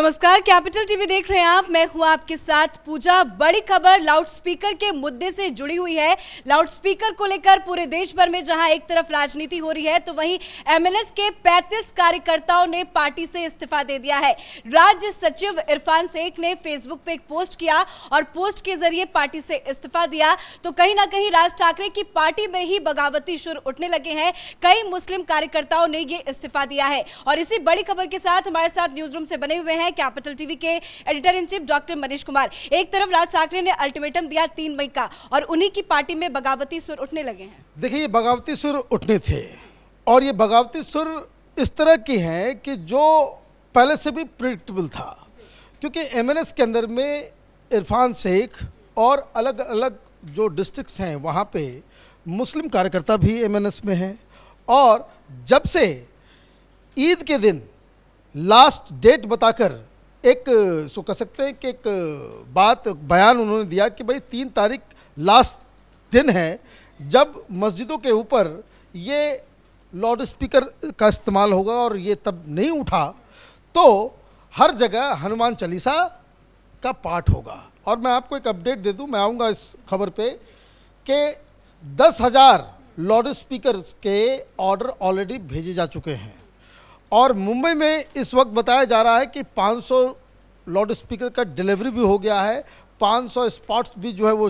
नमस्कार, capital TV देख रहे हैं आप। मैं हूं आपके साथ पूजा। बड़ी खबर लाउडस्पीकर के मुद्दे से जुड़ी हुई है। लाउडस्पीकर को लेकर पूरे देश भर में जहां एक तरफ राजनीति हो रही है, तो वहीं एमएनएस के 35 कार्यकर्ताओं ने पार्टी से इस्तीफा दे दिया है। राज्य सचिव इरफान शेख ने फेसबुक पे एक पोस्ट किया और पोस्ट के जरिए पार्टी से इस्तीफा दिया। तो कहीं ना कहीं राज ठाकरे की पार्टी में ही बगावती सुर उठने लगे हैं। कई मुस्लिम कार्यकर्ताओं ने ये इस्तीफा दिया है। और इसी बड़ी खबर के साथ हमारे साथ न्यूज रूम से बने हुए हैं कैपिटल टीवी के editor in chief doctor Manish Kumar. एक तरफ राज ठाकरे ने अल्टीमेटम दिया 3 मई का, और उन्हीं की पार्टी में बगावती सुर उठने लगे हैं। देखिए, ये बगावती सुर उठने थे, और ये बगावती सुर इस तरह की हैं कि जो पहले से भी प्रिडिक्टेबल था, क्योंकि एमएनएस के अंदर में इरफान शेख और अलग अलग जो डिस्ट्रिक्ट्स हैं वहाँ पे मुस्लिम कार्यकर्ता भी एमएनएस में हैं। और जब से ईद के दिन लास्ट डेट बताकर एक सो कह सकते हैं कि एक बयान उन्होंने दिया कि भाई 3 तारीख लास्ट दिन है जब मस्जिदों के ऊपर ये लाउड स्पीकर का इस्तेमाल होगा, और ये तब नहीं उठा तो हर जगह हनुमान चालीसा का पाठ होगा। और मैं आपको एक अपडेट दे दूं, मैं आऊँगा इस खबर पे कि 10,000 लाउड स्पीकर के ऑर्डर ऑलरेडी भेजे जा चुके हैं, और मुंबई में इस वक्त बताया जा रहा है कि 500 लाउड स्पीकर का डिलीवरी भी हो गया है। 500 स्पॉट्स भी जो है वो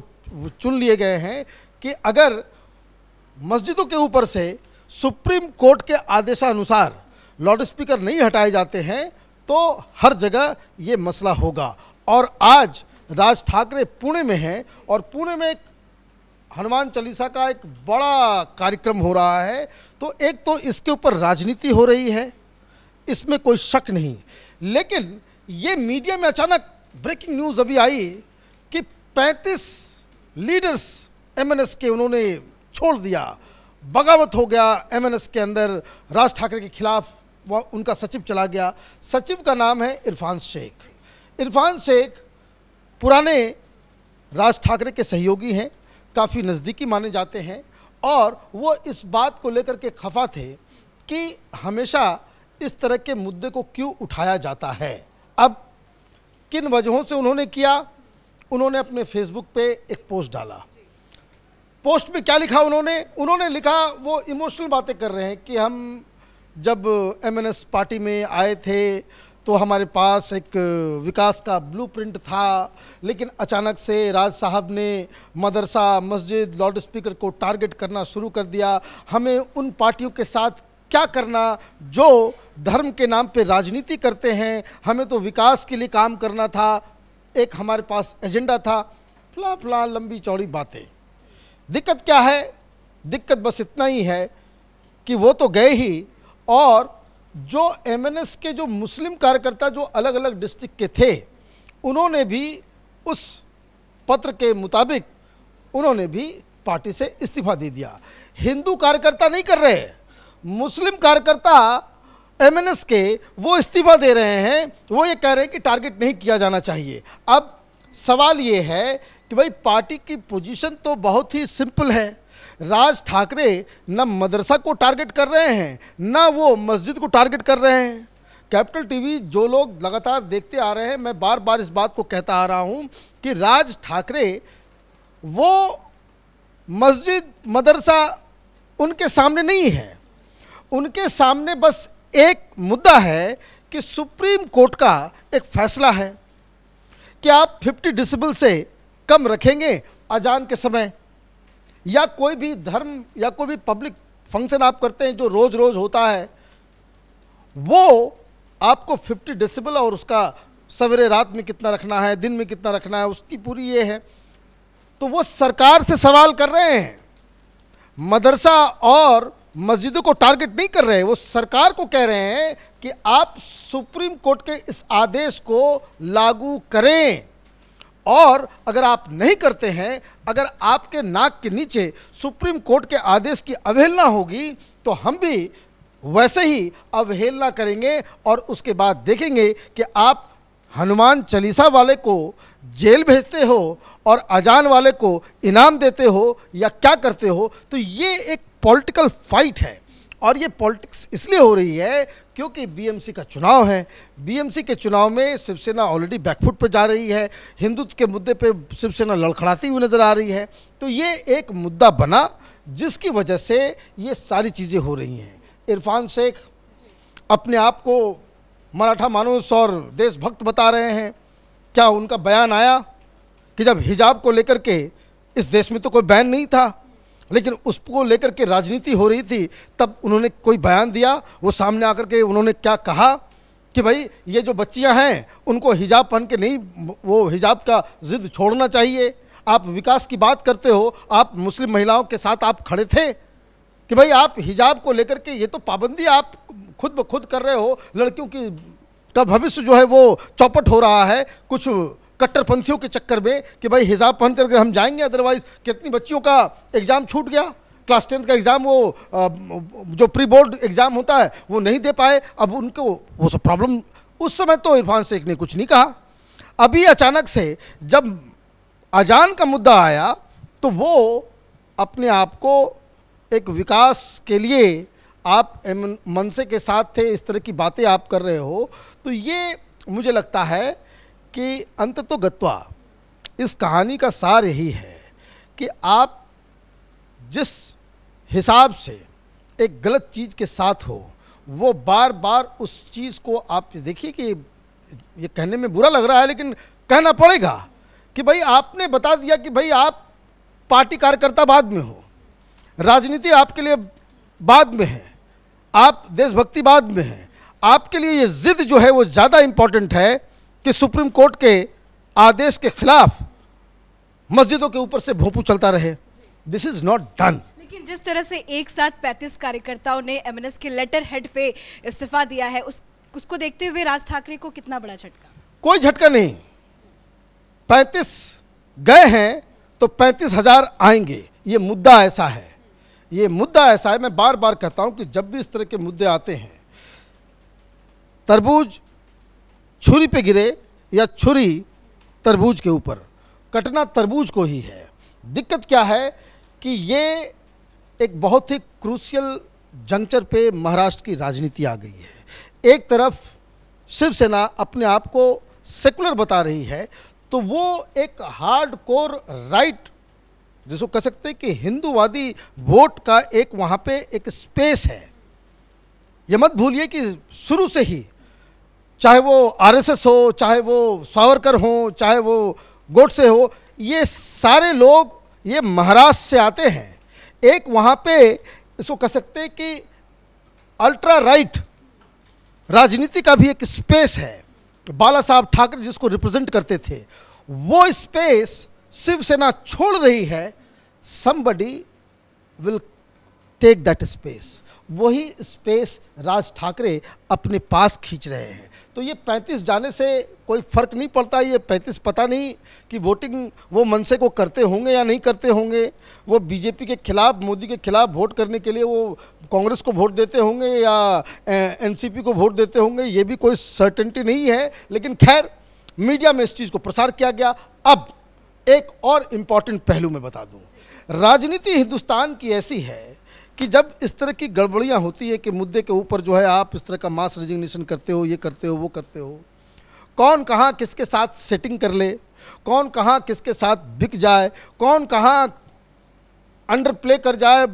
चुन लिए गए हैं कि अगर मस्जिदों के ऊपर से सुप्रीम कोर्ट के आदेशानुसार लाउड स्पीकर नहीं हटाए जाते हैं तो हर जगह ये मसला होगा। और आज राज ठाकरे पुणे में हैं, और पुणे में एक हनुमान चालीसा का एक बड़ा कार्यक्रम हो रहा है। तो एक तो इसके ऊपर राजनीति हो रही है, इसमें कोई शक नहीं, लेकिन ये मीडिया में अचानक ब्रेकिंग न्यूज़ अभी आई कि 35 लीडर्स एमएनएस के उन्होंने छोड़ दिया, बगावत हो गया एमएनएस के अंदर। राज ठाकरे के खिलाफ वो उनका सचिव चला गया। सचिव का नाम है इरफान शेख। इरफान शेख पुराने राज ठाकरे के सहयोगी हैं, काफ़ी नज़दीकी माने जाते हैं, और वो इस बात को लेकर के खफा थे कि हमेशा इस तरह के मुद्दे को क्यों उठाया जाता है। अब किन वजहों से उन्होंने किया, उन्होंने अपने फेसबुक पे एक पोस्ट डाला। पोस्ट में क्या लिखा उन्होंने लिखा, वो इमोशनल बातें कर रहे हैं कि हम जब एमएनएस पार्टी में आए थे तो हमारे पास एक विकास का ब्लूप्रिंट था, लेकिन अचानक से राज साहब ने मदरसा, मस्जिद, लाउड स्पीकर को टारगेट करना शुरू कर दिया। हमें उन पार्टियों के साथ क्या करना जो धर्म के नाम पे राजनीति करते हैं, हमें तो विकास के लिए काम करना था, एक हमारे पास एजेंडा था, फला लंबी चौड़ी बातें। दिक्कत क्या है? दिक्कत बस इतना ही है कि वो तो गए ही, और जो एमएनएस के जो मुस्लिम कार्यकर्ता जो अलग अलग डिस्ट्रिक्ट के थे, उन्होंने भी उस पत्र के मुताबिक उन्होंने भी पार्टी से इस्तीफा दे दिया। हिंदू कार्यकर्ता नहीं कर रहे, मुस्लिम कार्यकर्ता एमएनएस के वो इस्तीफा दे रहे हैं। वो ये कह रहे हैं कि टारगेट नहीं किया जाना चाहिए। अब सवाल ये है कि भाई पार्टी की पोजीशन तो बहुत ही सिंपल है। राज ठाकरे न मदरसा को टारगेट कर रहे हैं, न वो मस्जिद को टारगेट कर रहे हैं। कैपिटल टीवी जो लोग लगातार देखते आ रहे हैं, मैं बार बार इस बात को कहता आ रहा हूं कि राज ठाकरे वो मस्जिद, मदरसा उनके सामने नहीं है। उनके सामने बस एक मुद्दा है कि सुप्रीम कोर्ट का एक फैसला है कि आप 50 डेसिबल से कम रखेंगे अजान के समय, या कोई भी धर्म या कोई भी पब्लिक फंक्शन आप करते हैं जो रोज़ रोज़ होता है, वो आपको 50 डेसिबल और उसका सवेरे रात में कितना रखना है, दिन में कितना रखना है, उसकी पूरी ये है। तो वो सरकार से सवाल कर रहे हैं, मदरसा और मस्जिदों को टारगेट नहीं कर रहे। वो सरकार को कह रहे हैं कि आप सुप्रीम कोर्ट के इस आदेश को लागू करें, और अगर आप नहीं करते हैं, अगर आपके नाक के नीचे सुप्रीम कोर्ट के आदेश की अवहेलना होगी तो हम भी वैसे ही अवहेलना करेंगे, और उसके बाद देखेंगे कि आप हनुमान चालीसा वाले को जेल भेजते हो और अजान वाले को इनाम देते हो या क्या करते हो। तो ये एक पॉलिटिकल फाइट है, और ये पॉलिटिक्स इसलिए हो रही है क्योंकि बीएमसी का चुनाव है। बीएमसी के चुनाव में शिवसेना ऑलरेडी बैकफुट पर जा रही है, हिंदुत्व के मुद्दे पे शिवसेना लड़खड़ाती हुई नज़र आ रही है। तो ये एक मुद्दा बना जिसकी वजह से ये सारी चीज़ें हो रही हैं। इरफान शेख अपने आप को मराठा मानुस और देशभक्त बता रहे हैं। क्या उनका बयान आया कि जब हिजाब को लेकर के इस देश में तो कोई बैन नहीं था, लेकिन उसको लेकर के राजनीति हो रही थी, तब उन्होंने कोई बयान दिया? वो सामने आकर के उन्होंने क्या कहा कि भाई ये जो बच्चियां हैं उनको हिजाब पहन के नहीं, वो हिजाब का जिद छोड़ना चाहिए। आप विकास की बात करते हो, आप मुस्लिम महिलाओं के साथ आप खड़े थे कि भाई आप हिजाब को लेकर के ये तो पाबंदी आप खुद ब खुद कर रहे हो। लड़कियों की का भविष्य जो है वो चौपट हो रहा है कुछ कट्टरपंथियों के चक्कर में कि भाई हिजाब पहन करके हम जाएंगे, अदरवाइज कितनी बच्चियों का एग्ज़ाम छूट गया। क्लास 10 का एग्ज़ाम वो जो प्री बोर्ड एग्ज़ाम होता है वो नहीं दे पाए। अब उनको वो सब प्रॉब्लम, उस समय तो इरफान शेख ने कुछ नहीं कहा। अभी अचानक से जब अजान का मुद्दा आया तो वो अपने आप को एक विकास के लिए आप मनसे के साथ थे, इस तरह की बातें आप कर रहे हो। तो ये मुझे लगता है कि अंततोगत्वा इस कहानी का सार यही है कि आप जिस हिसाब से एक गलत चीज़ के साथ हो वो बार बार उस चीज़ को आप देखिए कि ये कहने में बुरा लग रहा है लेकिन कहना पड़ेगा कि भाई आपने बता दिया कि भाई आप पार्टी कार्यकर्ता बाद में हो, राजनीति आपके लिए बाद में है, आप देशभक्ति बाद में है। आपके लिए ये जिद जो है वो ज़्यादा इम्पॉर्टेंट है कि सुप्रीम कोर्ट के आदेश के खिलाफ मस्जिदों के ऊपर से भोंपू चलता रहे। This is not done. लेकिन जिस तरह से एक साथ 35 कार्यकर्ताओं ने एमएनएस के लेटर हेड पे इस्तीफा दिया है, उसको देखते हुए राज ठाकरे को कितना बड़ा झटका? कोई झटका नहीं। 35 गए हैं तो 35,000 आएंगे। ये मुद्दा ऐसा है, ये मुद्दा ऐसा है। मैं बार बार कहता हूं कि जब भी इस तरह के मुद्दे आते हैं, तरबूज छुरी पे गिरे या छुरी तरबूज के ऊपर, कटना तरबूज को ही है। दिक्कत क्या है कि ये एक बहुत ही क्रूशियल जंक्चर पे महाराष्ट्र की राजनीति आ गई है। एक तरफ शिवसेना अपने आप को सेकुलर बता रही है तो वो एक हार्डकोर राइट, जिसको कह सकते हैं कि हिंदूवादी वोट का एक वहाँ पे एक स्पेस है। ये मत भूलिए कि शुरू से ही चाहे वो आरएसएस हो, चाहे वो सावरकर हो, चाहे वो गोडसे हो, ये सारे लोग ये महाराष्ट्र से आते हैं। एक वहाँ पे इसको कह सकते हैं कि अल्ट्रा राइट राजनीति का भी एक स्पेस है। बाला साहब ठाकरे जिसको रिप्रेजेंट करते थे, वो स्पेस शिवसेना छोड़ रही है। somebody will take that space। वही स्पेस राज ठाकरे अपने पास खींच रहे हैं। तो ये 35 जाने से कोई फ़र्क नहीं पड़ता। ये 35 पता नहीं कि वोटिंग वो मनसे को करते होंगे या नहीं करते होंगे। वो बीजेपी के खिलाफ, मोदी के खिलाफ वोट करने के लिए वो कांग्रेस को वोट देते होंगे या एनसीपी को वोट देते होंगे, ये भी कोई सर्टेनिटी नहीं है। लेकिन खैर, मीडिया में इस चीज़ को प्रसार किया गया। अब एक और इम्पॉर्टेंट पहलू मैं बता दूँ, राजनीति हिंदुस्तान की ऐसी है कि जब इस तरह की गड़बड़ियाँ होती है कि मुद्दे के ऊपर जो है आप इस तरह का मास रेजिग्नेशन करते हो, ये करते हो, वो करते हो, कौन कहाँ किसके साथ सेटिंग कर ले, कौन कहाँ किसके साथ बिक जाए, कौन कहाँ अंडर प्ले कर जाए,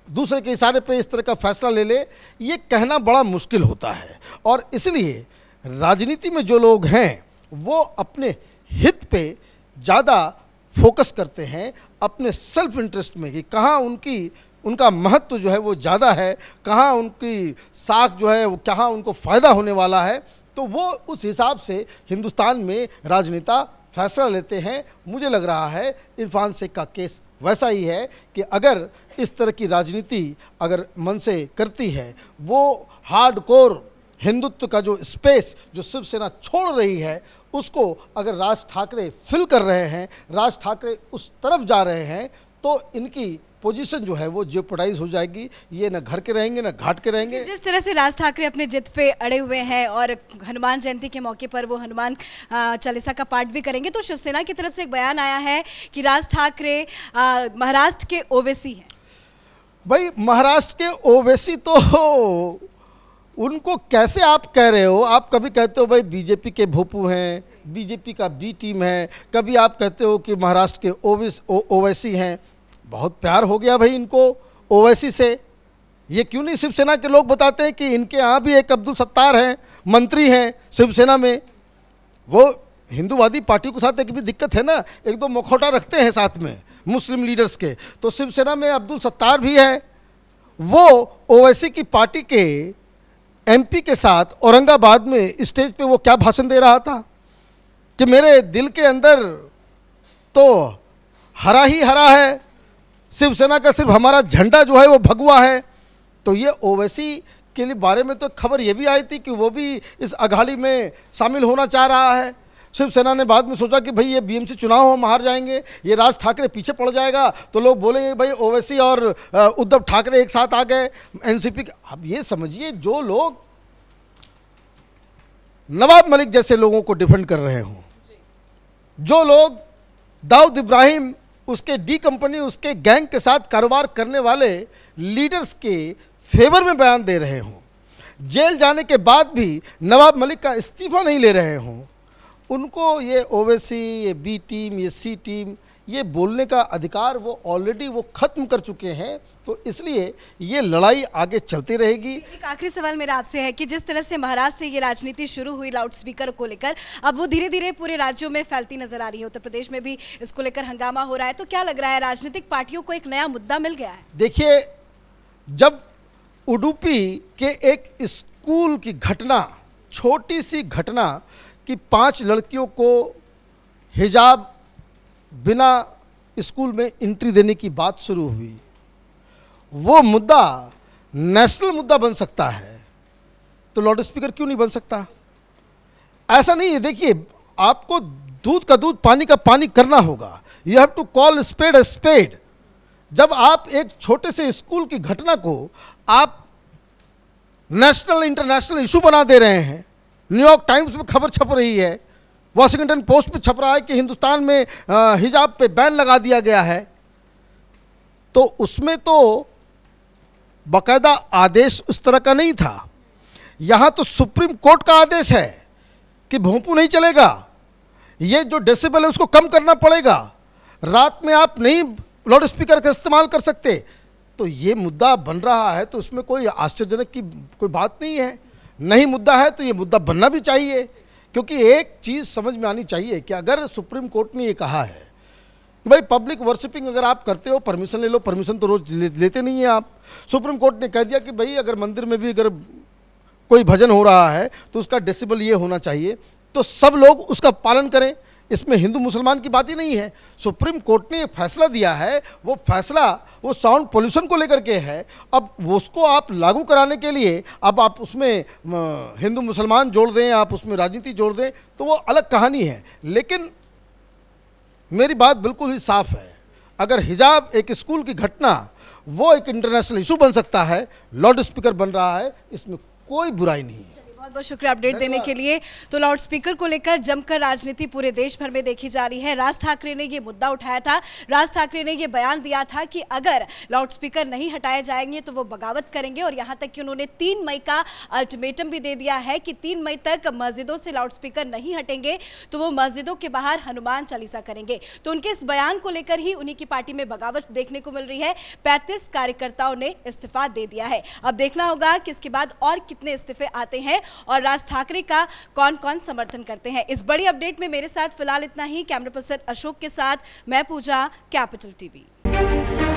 दूसरे के इशारे पे इस तरह का फैसला ले ले, ये कहना बड़ा मुश्किल होता है। और इसलिए राजनीति में जो लोग हैं वो अपने हित पे ज़्यादा फोकस करते हैं, अपने सेल्फ इंटरेस्ट में कि कहाँ उनका महत्व जो है वो ज़्यादा है, कहाँ उनकी साख जो है वो कहाँ उनको फ़ायदा होने वाला है। तो वो उस हिसाब से हिंदुस्तान में राजनेता फैसला लेते हैं। मुझे लग रहा है इरफान शेख का केस वैसा ही है कि अगर इस तरह की राजनीति अगर मन से करती है, वो हार्डकोर हिंदुत्व का जो स्पेस जो शिवसेना छोड़ रही है उसको अगर राज ठाकरे फिल कर रहे हैं, राज ठाकरे उस तरफ जा रहे हैं, तो इनकी पोजीशन जो है वो जेपटाइज हो जाएगी। ये ना घर के रहेंगे ना घाट के रहेंगे। जिस तरह से राज ठाकरे अपने जिद पे अड़े हुए हैं और हनुमान जयंती के मौके पर वो हनुमान चालीसा का पाठ भी करेंगे, तो शिवसेना की तरफ से एक बयान आया है कि राज ठाकरे महाराष्ट्र के ओवैसी हैं। भाई महाराष्ट्र के ओवैसी तो उनको कैसे आप कह रहे हो? आप कभी कहते हो भाई बीजेपी के भोपू हैं, बीजेपी का बी टीम है, कभी आप कहते हो कि महाराष्ट्र के ओवैसी हैं। बहुत प्यार हो गया भाई इनको ओवैसी से। ये क्यों नहीं शिवसेना के लोग बताते हैं कि इनके यहाँ भी एक अब्दुल सत्तार हैं, मंत्री हैं शिवसेना में। वो हिंदूवादी पार्टियों के साथ एक भी दिक्कत है ना, एक दो मुखौटा रखते हैं साथ में मुस्लिम लीडर्स के। तो शिवसेना में अब्दुल सत्तार भी है। वो ओवैसी की पार्टी के एमपी के साथ औरंगाबाद में स्टेज पे वो क्या भाषण दे रहा था कि मेरे दिल के अंदर तो हरा ही हरा है, शिवसेना का सिर्फ हमारा झंडा जो है वो भगवा है। तो ये ओवैसी के लिए बारे में तो खबर ये भी आई थी कि वो भी इस अघाड़ी में शामिल होना चाह रहा है। शिवसेना ने बाद में सोचा कि भाई ये बीएमसी चुनाव हम हार जाएंगे, ये राज ठाकरे पीछे पड़ जाएगा, तो लोग बोलेंगे भाई ओवैसी और उद्धव ठाकरे एक साथ आ गए एनसीपी के। अब ये समझिए, जो लोग नवाब मलिक जैसे लोगों को डिफेंड कर रहे हों, जो लोग दाऊद इब्राहिम उसके डी कंपनी उसके गैंग के साथ कारोबार करने वाले लीडर्स के फेवर में बयान दे रहे हों, जेल जाने के बाद भी नवाब मलिक का इस्तीफा नहीं ले रहे हों, उनको ये ओवैसी, ये बी टीम, ये सी टीम, ये बोलने का अधिकार वो ऑलरेडी वो ख़त्म कर चुके हैं। तो इसलिए ये लड़ाई आगे चलती रहेगी। एक आखिरी सवाल मेरा आपसे है कि जिस तरह से महाराष्ट्र से ये राजनीति शुरू हुई लाउड स्पीकर को लेकर, अब वो धीरे धीरे पूरे राज्यों में फैलती नजर आ रही है। उत्तर प्रदेश में भी इसको लेकर हंगामा हो रहा है। तो क्या लग रहा है, राजनीतिक पार्टियों को एक नया मुद्दा मिल गया है? देखिए, जब उडुपी के एक स्कूल की घटना, छोटी सी घटना कि 5 लड़कियों को हिजाब बिना स्कूल में एंट्री देने की बात शुरू हुई, वो मुद्दा नेशनल मुद्दा बन सकता है, तो लाउड स्पीकर क्यों नहीं बन सकता? ऐसा नहीं है। देखिए, आपको दूध का दूध, पानी का पानी करना होगा। You have to call spade a spade. जब आप एक छोटे से स्कूल की घटना को आप नेशनल इंटरनेशनल इशू बना दे रहे हैं, न्यूयॉर्क टाइम्स में खबर छप रही है, वॉशिंगटन पोस्ट पे छप रहा है कि हिंदुस्तान में हिजाब पे बैन लगा दिया गया है, तो उसमें तो बाकायदा आदेश उस तरह का नहीं था। यहाँ तो सुप्रीम कोर्ट का आदेश है कि भोंपू नहीं चलेगा, ये जो डेसिबल है उसको कम करना पड़ेगा, रात में आप नहीं लाउड स्पीकर का इस्तेमाल कर सकते। तो ये मुद्दा बन रहा है, तो उसमें कोई आश्चर्यजनक की कोई बात नहीं है। नहीं मुद्दा है तो ये मुद्दा बनना भी चाहिए, क्योंकि एक चीज़ समझ में आनी चाहिए कि अगर सुप्रीम कोर्ट ने ये कहा है कि भाई पब्लिक वर्शिपिंग अगर आप करते हो परमिशन ले लो, परमिशन तो रोज़ लेते नहीं हैं आप। सुप्रीम कोर्ट ने कह दिया कि भाई अगर मंदिर में भी अगर कोई भजन हो रहा है तो उसका डेसिबल ये होना चाहिए, तो सब लोग उसका पालन करें। इसमें हिंदू मुसलमान की बात ही नहीं है। सुप्रीम कोर्ट ने ये फैसला दिया है, वो फैसला वो साउंड पोल्यूशन को लेकर के है। अब उसको आप लागू कराने के लिए अब आप उसमें हिंदू मुसलमान जोड़ दें, आप उसमें राजनीति जोड़ दें, तो वो अलग कहानी है। लेकिन मेरी बात बिल्कुल ही साफ है, अगर हिजाब एक स्कूल की घटना वो एक इंटरनेशनल इशू बन सकता है, लाउड स्पीकर बन रहा है, इसमें कोई बुराई नहीं है। बहुत बहुत शुक्रिया अपडेट देने के लिए। तो लाउड स्पीकर को लेकर जमकर राजनीति पूरे देश भर में देखी जा रही है। राज ठाकरे ने ये मुद्दा उठाया था, राज ठाकरे ने ये बयान दिया था कि अगर लाउड स्पीकर नहीं हटाए जाएंगे तो वो बगावत करेंगे, और यहाँ तक कि उन्होंने 3 मई का अल्टीमेटम भी दे दिया है कि 3 मई तक मस्जिदों से लाउड स्पीकर नहीं हटेंगे तो वो मस्जिदों के बाहर हनुमान चालीसा करेंगे। तो उनके इस बयान को लेकर ही उन्हीं की पार्टी में बगावत देखने को मिल रही है। 35 कार्यकर्ताओं ने इस्तीफा दे दिया है। अब देखना होगा कि इसके बाद और कितने इस्तीफे आते हैं और राज ठाकरे का कौन कौन समर्थन करते हैं। इस बड़ी अपडेट में मेरे साथ फिलहाल इतना ही। कैमरा पर्सन अशोक के साथ मैं पूजा, कैपिटल टीवी।